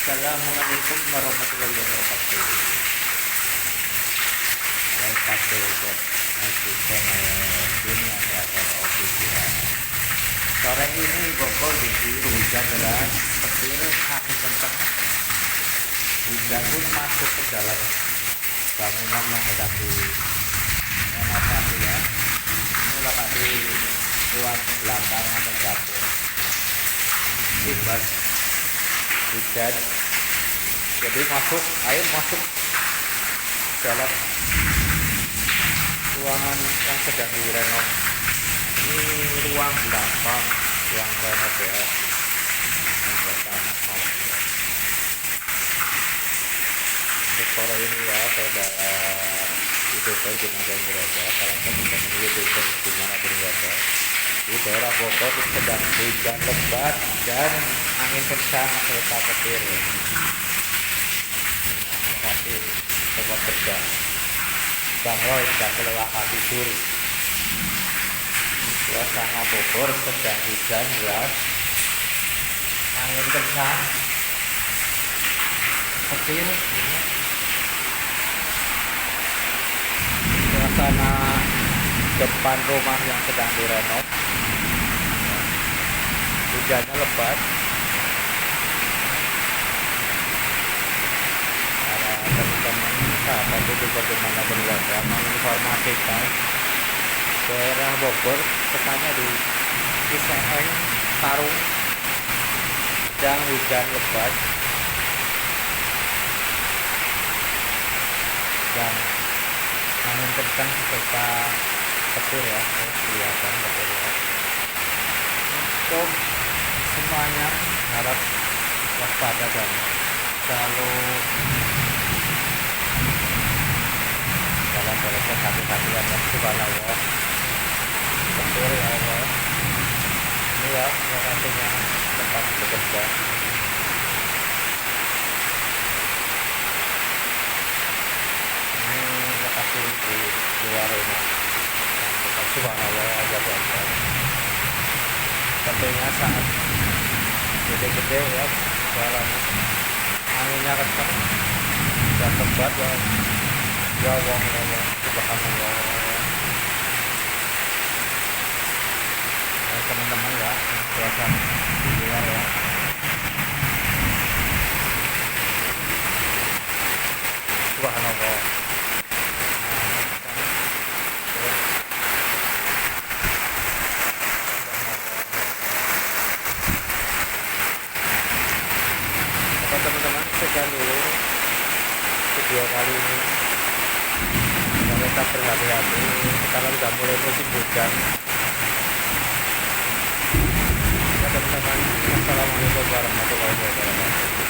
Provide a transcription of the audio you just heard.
Assalamualaikum warahmatullahi wabarakatuh. Wabarakatuh buat channel dunia kreator official. Sore ini Bogor diguyur hujan deras, petir, angin kencang. Hujan pun masuk ke dalam bangunan yang sedang direnovasi ya. Ini lokasi ruang belakang atau dapur. Bebas hujan, jadi air masuk dalam ruangan yang sedang direnov. Ini ruang belakang, ruang renov ya. Untuk sore ini ya, saudara youtuber dimanapun berada, salah satu teman youtuber dimanapun berada, di daerah Bogor sedang hujan lebat dan angin kencang serta petir. Lokasi tempat kerja Bang Roy tidak kelelahan tidur. Suasana Bogor sedang hujan deras, angin kencang, petir. Suasana depan rumah yang sedang direnov, hujannya lebat. Para teman-teman sahabat youtuber dimanapun berada menginformasikan daerah Bogor, tepatnya di Kisehen, Parung, sedang hujan lebat dan angin kencang serta petir ya, kelihatan petir ya. Untuk semuanya harap waspada dan selalu dalam proses hati-hatian ya, subhanallah. Petir ya Allah. Ini ya lokasinya tempat bekerja. Ini lokasi di luar rumah. Subhanallah, azab Allah. Tentunya saat gede-gede ya suaranya, anginnya kencang dan lebat ya. Ya Allah, ya Allah, subhanallah. Ya, teman-teman ya, suasana di luar ya. Subhanallah. Teman-teman, sekian dulu video kali ini. Jangan lupa berhati-hati karena sudah mulai musim hujan ya teman-teman. Assalamualaikum warahmatullahi wabarakatuh.